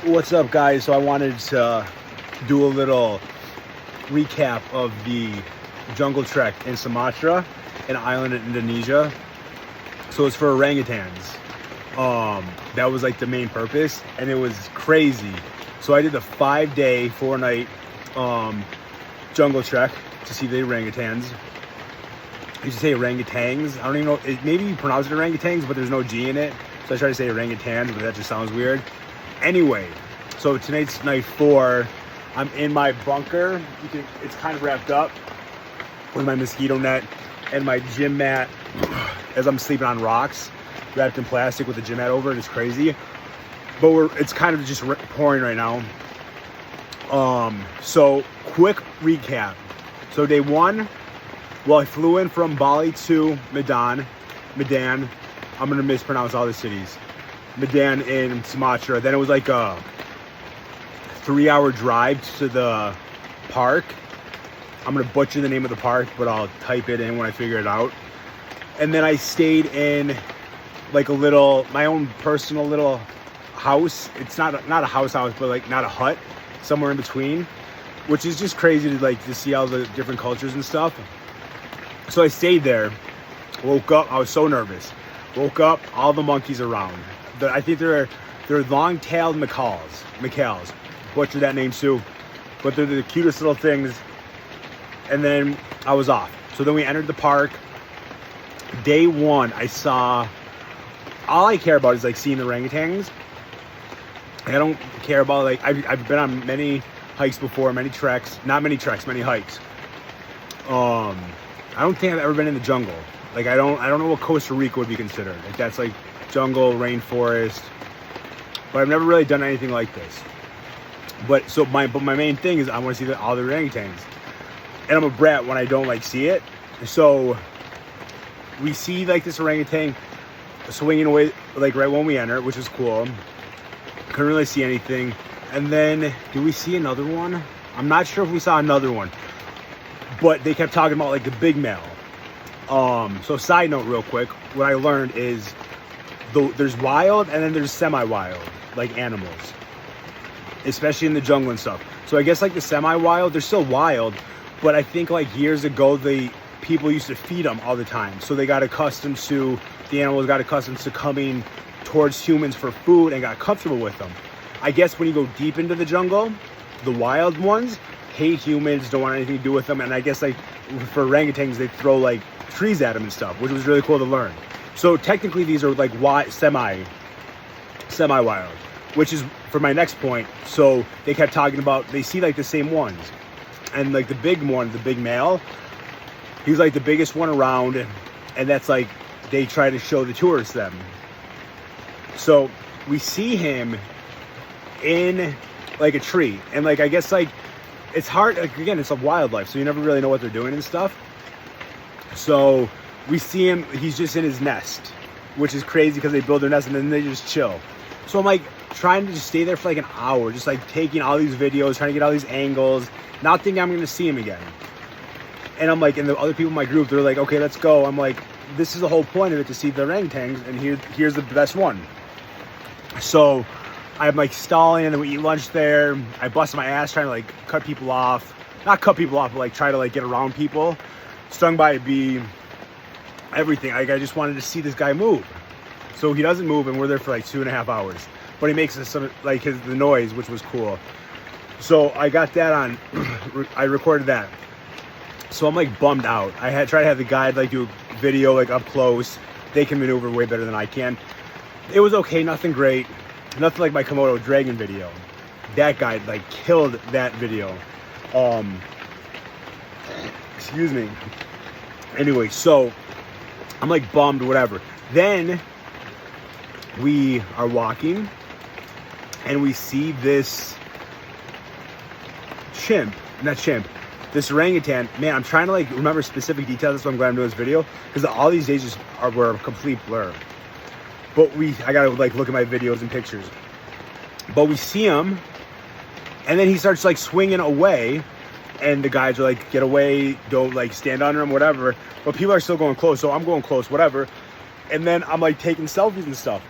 What's up, guys? So I wanted to do a little recap of the jungle trek in Sumatra, an island in Indonesia. So it's for orangutans. That was like the main purpose, and it was crazy. So I did the 5-day, 4-night jungle trek to see the orangutans. You should say orangutans. I don't even know. Maybe you pronounce it orangutans, but there's no G in it. So I try to say orangutans, but that just sounds weird. Anyway, so tonight's night 4. I'm in my bunker. It's kind of wrapped up with my mosquito net and my gym mat as I'm sleeping on rocks, wrapped in plastic with a gym mat over it. It's crazy. But it's kind of just pouring right now. So quick recap. So day 1, well, I flew in from Bali to Medan. I'm gonna mispronounce all the cities. Medan in Sumatra. Then it was like a 3-hour drive to the park. I'm gonna butcher the name of the park, but I'll type it in when I figure it out. And then I stayed in like my own personal little house. It's not a house, but like not a hut, somewhere in between, which is just crazy to see all the different cultures and stuff. So I stayed there, woke up, I was so nervous. Woke up, all the monkeys around. I think they're long-tailed macaws. Butchered that name too. But they're the cutest little things. And then I was off. So then we entered the park. Day 1, I saw, all I care about is like seeing the orangutans. I don't care about I've been on many hikes before, many hikes. I don't think I've ever been in the jungle. Like I don't know what Costa Rica would be considered. Like that's like jungle, rainforest. But I've never really done anything like this. But my main thing is I want to see all the orangutans. And I'm a brat when I don't see it. So we see this orangutan swinging away right when we enter, which is cool. Couldn't really see anything. And then did we see another one? I'm not sure if we saw another one. But they kept talking about the big male. So side note real quick, what I learned is there's wild and then there's semi-wild animals, especially in the jungle and stuff. So I guess the semi-wild, they're still wild, but I think years ago people used to feed them all the time. So the animals got accustomed to coming towards humans for food and got comfortable with them. I guess when you go deep into the jungle, the wild ones hate humans, don't want anything to do with them. And I guess for orangutans, they throw trees at them and stuff, which was really cool to learn. So technically these are semi-wild, which is for my next point. So they kept talking about, they see the same ones. And the big one, the big male, he's the biggest one around. And that's they try to show the tourists them. So we see him in a tree. And I guess it's hard, again, it's a wildlife, so you never really know what they're doing and stuff. So we see him, he's just in his nest, which is crazy because they build their nest and then they just chill. So I'm trying to just stay there for an hour, just taking all these videos, trying to get all these angles, not thinking I'm gonna see him again. And I'm and the other people in my group, they're okay, let's go. I'm this is the whole point of it, to see the orangutans, and here's the best one. So I'm stalling, and then we eat lunch there. I bust my ass trying to cut people off. Not cut people off, but try to get around people. Stung by a bee, everything. I just wanted to see this guy move. So he doesn't move, and we're there for 2.5 hours. But he makes the noise, which was cool. So I got that on, I recorded that. So I'm bummed out. I had tried to have the guide do a video up close. They can maneuver way better than I can. It was okay, nothing great. Nothing like my Komodo dragon video. That guy killed that video. Excuse me. Anyway, so I'm bummed, whatever. Then we are walking and we see this this orangutan. Man, I'm trying to remember specific details. That's why I'm glad I'm doing this video, because all these days were a complete blur. But I gotta look at my videos and pictures. But we see him, and then he starts swinging away, and the guys are get away, don't stand under him, whatever. But people are still going close, so I'm going close, whatever. And then I'm taking selfies and stuff,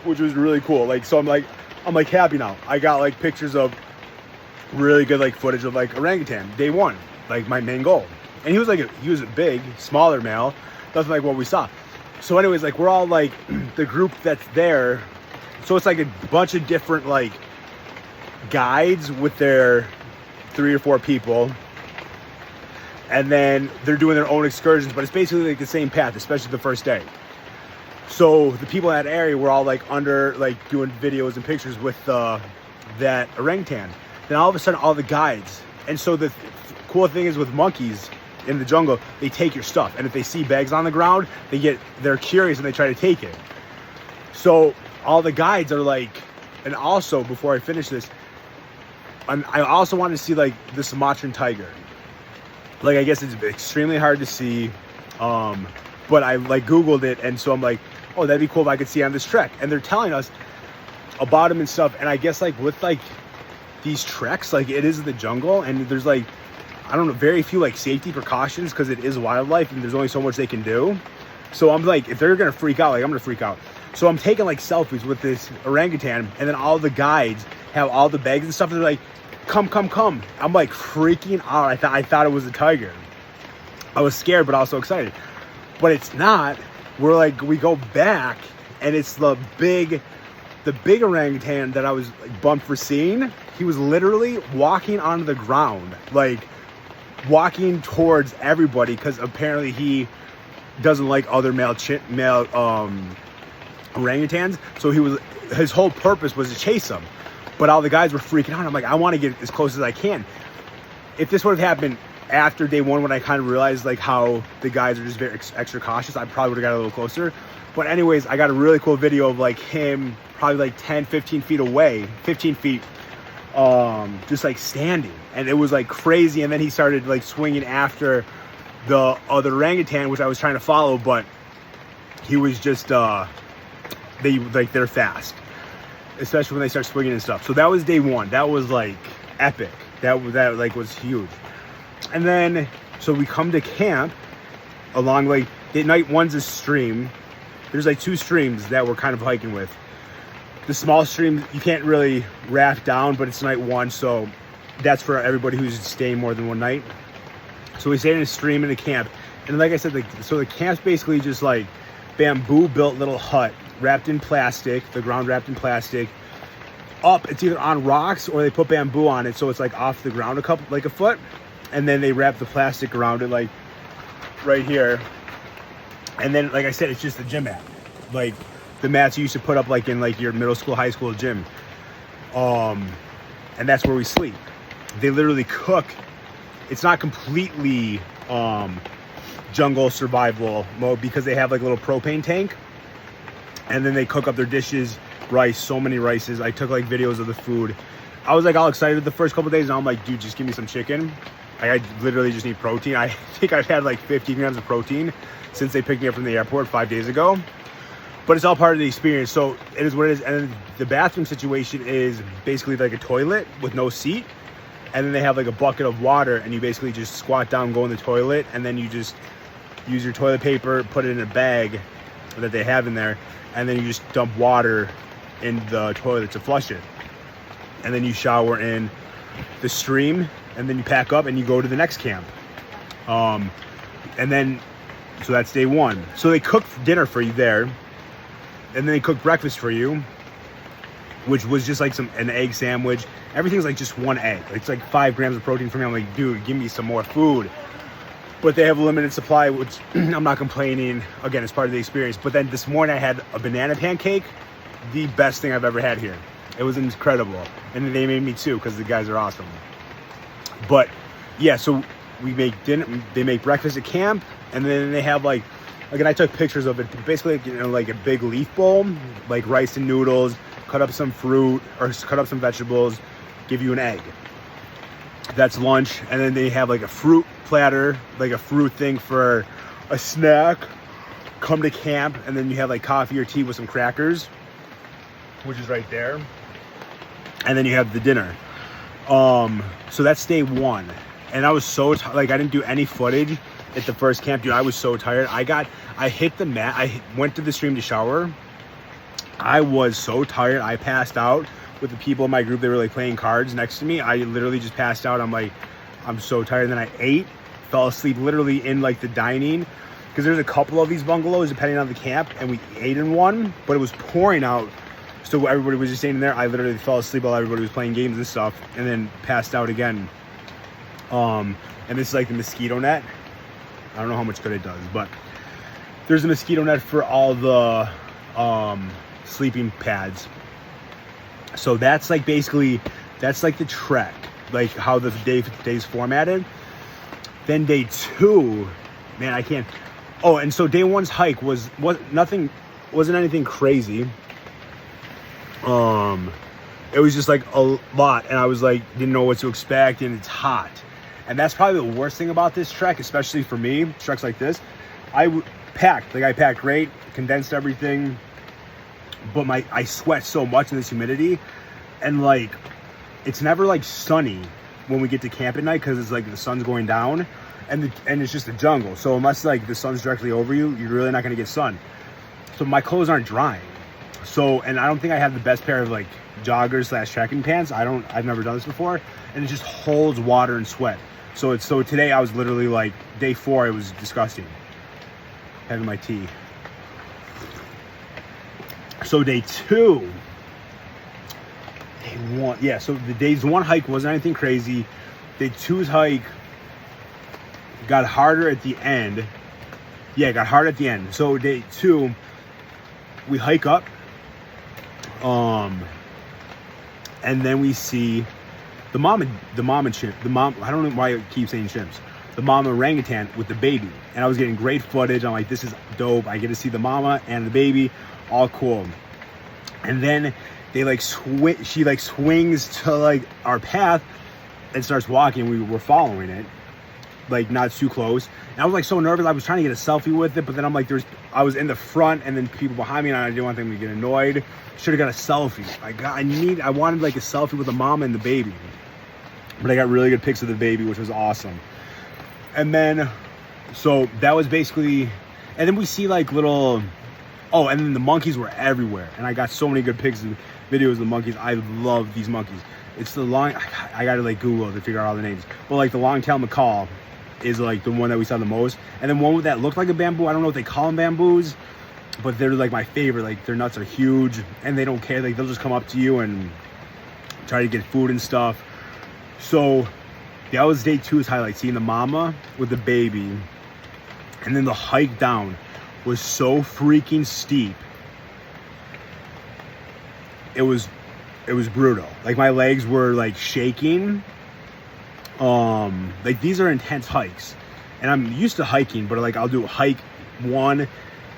which was really cool. So I'm I'm like happy now. I got like pictures of really good like footage of like orangutan day one, like my main goal. And he was a big, smaller male, nothing like what we saw. So anyways, like we're all like the group that's there. So it's like a bunch of different like guides with their 3 or 4 people. And then they're doing their own excursions, but it's basically like the same path, especially the first day. So the people in that area were all like under, like doing videos and pictures with that orangutan. Then all of a sudden, all the guides. And so the cool thing is with monkeys in the jungle, they take your stuff. And if they see bags on the ground, they're curious and they try to take it. So all the guides are like, and also before I finish this, I also wanted to see like the Sumatran tiger. Like, I guess it's extremely hard to see, but I like Googled it, and so I'm like, oh, that'd be cool if I could see on this trek. And they're telling us about them and stuff, and I guess like with like these treks, like it is the jungle, and there's like, I don't know, very few like safety precautions because it is wildlife and there's only so much they can do. So I'm like, if they're gonna freak out, like I'm gonna freak out. So I'm taking like selfies with this orangutan, and then all the guides have all the bags and stuff, and they're like, come. I'm like freaking out. I thought it was a tiger. I was scared, but also excited. But it's not. We go back, and it's the big orangutan that I was like bummed for seeing. He was literally walking on the ground, like walking towards everybody, because apparently he doesn't like other male orangutans. So his whole purpose was to chase them. But all the guys were freaking out. I'm like, I want to get as close as I can. If this would have happened after day one, when I kind of realized like how the guys are just very extra cautious, I probably would have got a little closer. But anyways, I got a really cool video of like him probably like 10, 15 feet away, 15 feet, just like standing. And it was like crazy. And then he started like swinging after the other orangutan, which I was trying to follow, but he was just, they're fast, especially when they start swinging and stuff. So that was day one. That was like epic. That like was huge. And then, so we come to camp along like, night one's a stream. There's like 2 streams that we're kind of hiking with. The small stream, you can't really raft down, but it's night one. So that's for everybody who's staying more than one night. So we stayed in a stream in a camp. And like I said, so the camp's basically just like bamboo built little hut wrapped in plastic, the ground wrapped in plastic. Up, it's either on rocks or they put bamboo on it, so it's like off the ground a foot, and then they wrap the plastic around it like right here. And then, like I said, it's just the gym mat, like the mats you used to put up like in like your middle school, high school gym. And that's where we sleep. They literally cook. It's not completely jungle survival mode because they have like a little propane tank. And then they cook up their dishes, rice, so many rices. I took like videos of the food. I was like all excited the first couple of days, and I'm like, dude, just give me some chicken. I literally just need protein. I think I've had like 15 grams of protein since they picked me up from the airport 5 days ago. But it's all part of the experience, so it is what it is. And the bathroom situation is basically like a toilet with no seat. And then they have like a bucket of water, and you basically just squat down, go in the toilet, and then you just use your toilet paper, put it in a bag that they have in there, and then you just dump water in the toilet to flush it. And then you shower in the stream, and then you pack up and you go to the next camp. And then, so that's day one. So they cook dinner for you there, and then they cook breakfast for you, which was just like an egg sandwich. Everything's like just 1 egg. It's like 5 grams of protein for me. I'm like, dude, give me some more food. But they have a limited supply, which I'm not complaining. Again, it's part of the experience. But then this morning I had a banana pancake, the best thing I've ever had here. It was incredible. And they made me too, because the guys are awesome. But yeah, so we make dinner, they make breakfast at camp, and then they have like, again, I took pictures of it, basically, you know, like a big leaf bowl, like rice and noodles, cut up some fruit, or cut up some vegetables, give you an egg. That's lunch. And then they have like a fruit platter, like a fruit thing for a snack. Come to camp, and then you have like coffee or tea with some crackers, which is right there. And then you have the dinner. So that's day one. And I was so like, I didn't do any footage at the first camp, dude. I was so tired. I hit the mat. I went to the stream to shower. I was so tired. I passed out. with the people in my group. They were like playing cards next to me. I literally just passed out. I'm like, I'm so tired. And then I ate, fell asleep literally in like the dining, because there's a couple of these bungalows depending on the camp, and we ate in one, but it was pouring out. So everybody was just staying there. I literally fell asleep while everybody was playing games and stuff, and then passed out again. And this is like the mosquito net. I don't know how much good it does, but there's a mosquito net for all the sleeping pads. So that's like basically, that's like the trek, like how the day's formatted. Then day 2, man, I can't. Oh, and so day 1's hike wasn't anything crazy. It was just like a lot, and I was like, didn't know what to expect, and it's hot. And that's probably the worst thing about this trek, especially for me, treks like this. I packed great, condensed everything, but I sweat so much in this humidity, and like, it's never like sunny when we get to camp at night, because it's like the sun's going down, and it's just a jungle. So unless like the sun's directly over you, you're really not gonna get sun. So my clothes aren't drying. So, and I don't think I have the best pair of like joggers / trekking pants. I've never done this before, and it just holds water and sweat. So today I was literally like, day 4, it was disgusting. Having my tea. So day 2, day 1, yeah. So the day's 1 hike wasn't anything crazy. Day 2's hike got harder at the end. Yeah, it got hard at the end. So day 2, we hike up, and then we see the mama chimp. I don't know why I keep saying chimps. The mama orangutan with the baby, and I was getting great footage. I'm like, this is dope. I get to see the mama and the baby, all cool. And then they like she like swings to like our path and starts walking. We were following it, like not too close. And I was like so nervous. I was trying to get a selfie with it, but then I'm like, I was in the front, and then people behind me, and I didn't want them to get annoyed. Should have got a selfie. I wanted like a selfie with the mama and the baby, but I got really good pics of the baby, which was awesome. And then, so that was basically, and then we see like little, oh, and then the monkeys were everywhere, and I got so many good pics and videos of the monkeys. I love these monkeys. It's the I gotta like Google to figure out all the names, but like the long-tailed macaw is like the one that we saw the most, and then one that looked like a bamboo. I don't know if they call them bamboos, but they're like my favorite. Like their nuts are huge, and they don't care. Like they'll just come up to you and try to get food and stuff. So that was day 2's highlight, seeing the mama with the baby. And then the hike down was so freaking steep. It was brutal. Like my legs were like shaking. Like these are intense hikes, and I'm used to hiking, but like I'll do hike 1,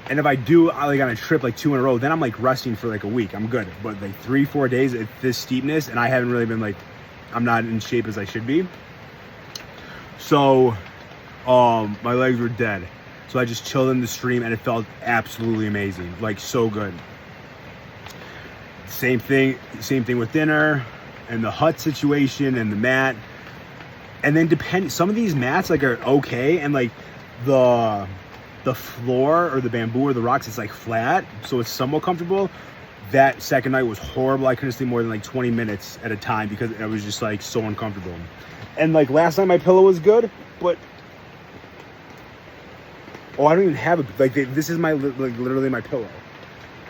and if I do like on a trip like 2 in a row, then I'm like resting for like a week, I'm good. But like 3-4 days at this steepness, and I haven't really been like, I'm not in shape as I should be. So my legs were dead, so I just chilled in the stream, and it felt absolutely amazing, like so good. Same thing with dinner and the hut situation and the mat. And then some of these mats like are okay, and like the floor or the bamboo or the rocks, it's like flat, so it's somewhat comfortable. That second night was horrible. I couldn't sleep more than like 20 minutes at a time because I was just like so uncomfortable. And like last night my pillow was good, but oh, I don't even have this is my like literally my pillow.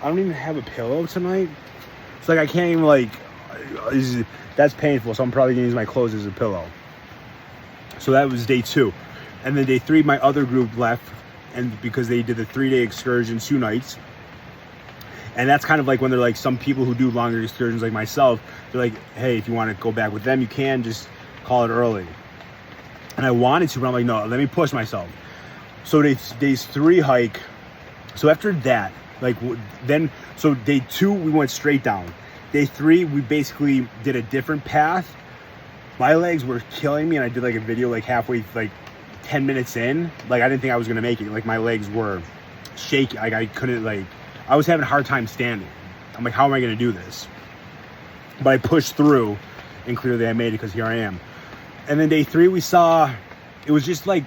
I don't even have a pillow tonight. It's like I can't even like, that's painful. So I'm probably gonna use my clothes as a pillow. So that was day 2. And then day 3, my other group left, and because they did the 3-day excursion, 2 nights. And that's kind of like when they're like, some people who do longer excursions like myself, they're like, hey, if you want to go back with them, you can, just call it early. And I wanted to, but I'm like, no, let me push myself. So days 3 hike. So after that, like then, so day 2, we went straight down. Day 3, we basically did a different path. My legs were killing me, and I did like a video like halfway, like 10 minutes in. Like I didn't think I was gonna make it. Like my legs were shaky. Like I couldn't, like I was having a hard time standing. I'm like, how am I gonna do this? But I pushed through, and clearly I made it, because here I am. And then day 3, we saw, it was just like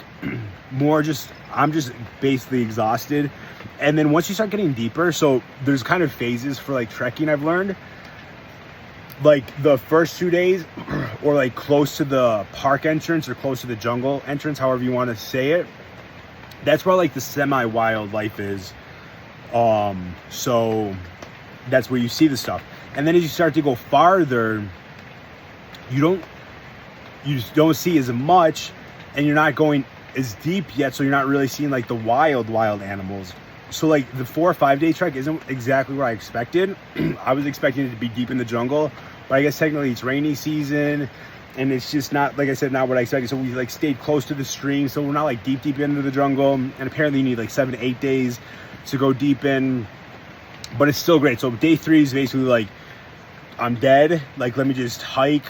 more just, I'm just basically exhausted. And then once you start getting deeper, so there's kind of phases for like trekking, I've learned. like the first 2 days, or like close to the park entrance or close to the jungle entrance, however you want to say it, that's where like the semi-wild life is. So that's where you see the stuff. And then as you start to go farther, you just don't see as much, and you're not going as deep yet, so you're not really seeing like the wild animals. So like the 4 or 5 day trek isn't exactly what I expected. I was expecting it to be deep in the jungle, but I guess technically it's rainy season, and it's just not, like I said, not what I expected. So we like stayed close to the stream, so we're not like deep into the jungle. And apparently you need like 7 to 8 days to go deep in, but it's still great. So day 3 is basically like, I'm dead, like let me just hike,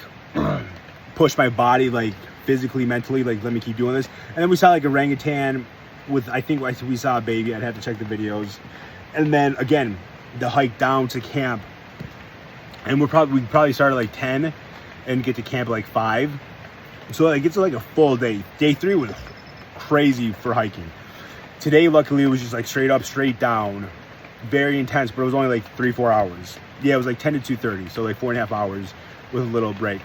push my body like physically, mentally, like let me keep doing this. And then we saw like orangutan with, I think we saw a baby. I'd have to check the videos. And then again, the hike down to camp, and we probably start at like 10 and get to camp at like 5. So like it's like a full day. Day 3 was crazy for hiking. Today luckily it was just like straight up, straight down, very intense, but it was only like 3-4 hours. Yeah, it was like 10 to 2:30, so like 4.5 hours with a little break.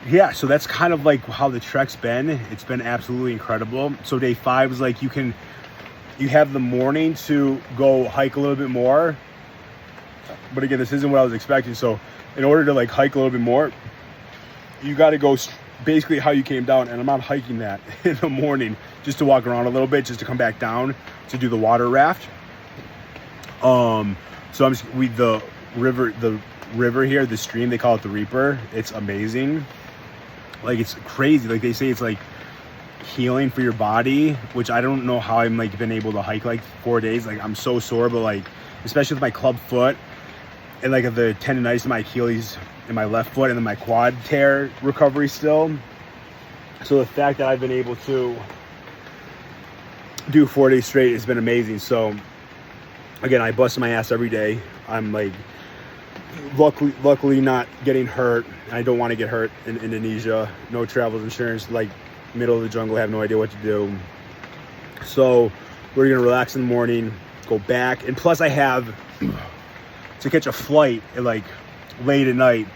Yeah, so that's kind of like how the trek's been. It's been absolutely incredible. So day 5 is like you have the morning to go hike a little bit more, but again, this isn't what I was expecting. So in order to like hike a little bit more, you got to go basically how you came down, and I'm not hiking that in the morning, just to walk around a little bit, just to come back down to do the water raft. So the river here, the stream, they call it the Reaper. It's amazing. Like it's crazy. Like they say it's like healing for your body, which I don't know how I'm like been able to hike like 4 days. Like I'm so sore, but like especially with my club foot and like the tendonitis in my Achilles in my left foot, and then my quad tear recovery still. So the fact that I've been able to do 4 days straight has been amazing. So again, I bust my ass every day. I'm like luckily not getting hurt. I don't want to get hurt in Indonesia. No travel insurance, like middle of the jungle, have no idea what to do. So we're gonna relax in the morning, go back, and plus I have to catch a flight at like late at night,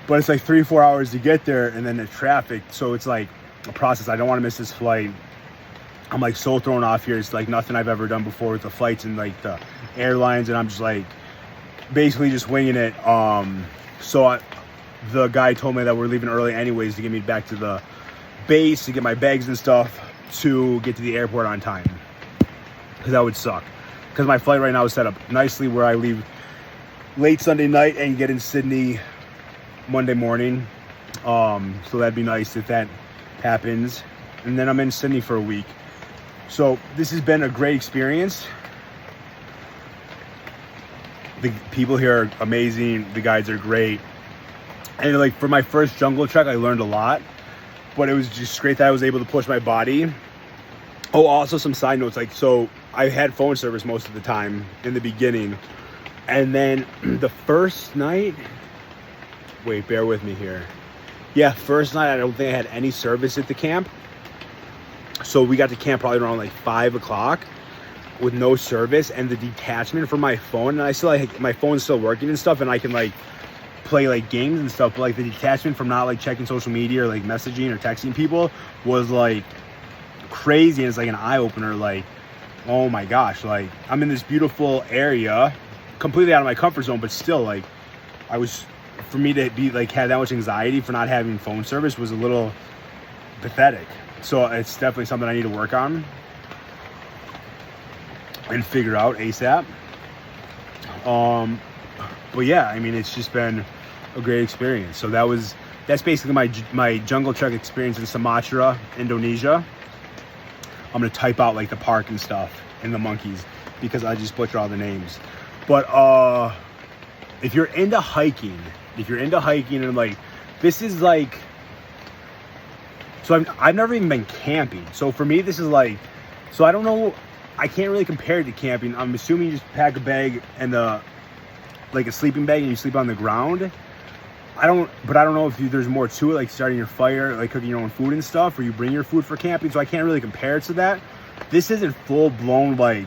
but it's like 3-4 hours to get there, and then the traffic, so it's like a process. I don't want to miss this flight. I'm like so thrown off here. It's like nothing I've ever done before with the flights and like the airlines, and I'm just like basically just winging it. The guy told me that we're leaving early anyways to get me back to the base to get my bags and stuff to get to the airport on time, because that would suck, because my flight right now is set up nicely where I leave late Sunday night and get in Sydney Monday morning. So that'd be nice if that happens, and then I'm in Sydney for a week. So this has been a great experience. The people here are amazing. The guides are great. And like for my first jungle trek, I learned a lot, but it was just great that I was able to push my body. Oh, also some side notes, like, so I had phone service most of the time in the beginning. And then the first night, wait, bear with me here. Yeah, first night, I don't think I had any service at the camp. So we got to camp probably around like 5 o'clock with no service, and the detachment from my phone, and I still like my phone's still working and stuff, and I can like play like games and stuff, but like the detachment from not like checking social media or like messaging or texting people was like crazy. And it's like an eye-opener, like, oh my gosh, like I'm in this beautiful area completely out of my comfort zone, but still like for me to be like have that much anxiety for not having phone service was a little pathetic. So it's definitely something I need to work on and figure out ASAP. But yeah, I mean, it's just been a great experience. So that's basically my jungle trek experience in Sumatra, Indonesia. I'm gonna type out like the park and stuff and the monkeys, because I just butcher all the names. But if you're into hiking and like, this is like, so I've never even been camping. So for me, this is like, so I don't know, I can't really compare it to camping. I'm assuming you just pack a bag and like a sleeping bag and you sleep on the ground. I don't know if there's more to it, like starting your fire, like cooking your own food and stuff, or you bring your food for camping. So I can't really compare it to that. This isn't full blown like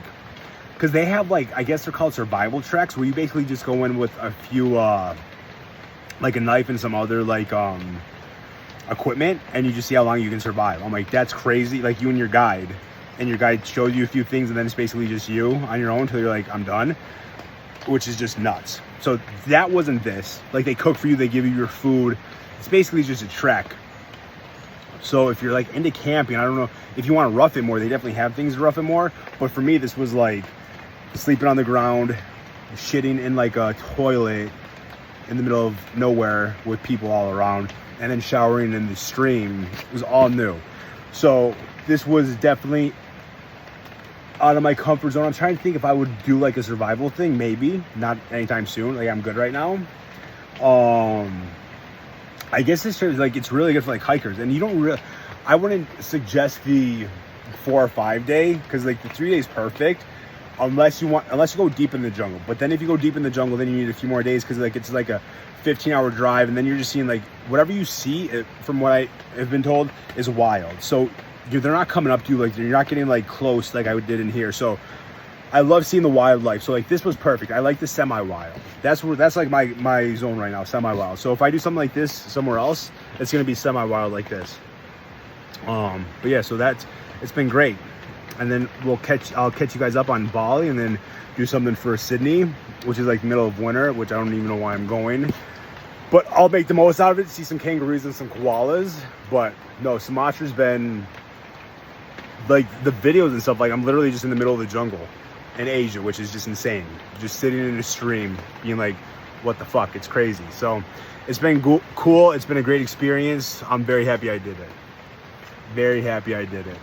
because they have like, I guess they're called survival treks, where you basically just go in with a few like a knife and some other like equipment, and you just see how long you can survive. I'm like, that's crazy. Like, you and your guide, and your guide shows you a few things, and then it's basically just you on your own until you're like, I'm done, which is just nuts. So that wasn't this. Like, they cook for you, they give you your food. It's basically just a trek. So if you're like into camping, I don't know if you want to rough it more, they definitely have things to rough it more. But for me, this was like sleeping on the ground, shitting in like a toilet in the middle of nowhere with people all around, and then showering in the stream. It was all new. So this was definitely out of my comfort zone. I'm trying to think if I would do like a survival thing. Maybe not anytime soon. Like, I'm good right now. I guess this is like, it's really good for like hikers, and you don't really, I wouldn't suggest the 4 or 5 day, because like the 3 days perfect unless you go deep in the jungle. But then if you go deep in the jungle, then you need a few more days, because like it's like a 15-hour drive, and then you're just seeing like whatever you see, from what I have been told, is wild. So they're not coming up to you, like you're not getting like close like I did in here. So I love seeing the wildlife. So like this was perfect. I like the semi-wild. That's like my zone right now, semi-wild. So if I do something like this somewhere else, it's gonna be semi-wild like this. But yeah, so it's been great. And then I'll catch you guys up on Bali, and then do something for Sydney, which is like middle of winter, which I don't even know why I'm going. But I'll make the most out of it, see some kangaroos and some koalas. But no, Sumatra's been like, the videos and stuff, like I'm literally just in the middle of the jungle in Asia, which is just insane. Just sitting in a stream being like, what the fuck, it's crazy. So it's been cool. It's been a great experience. I'm very happy I did it. Very happy I did it.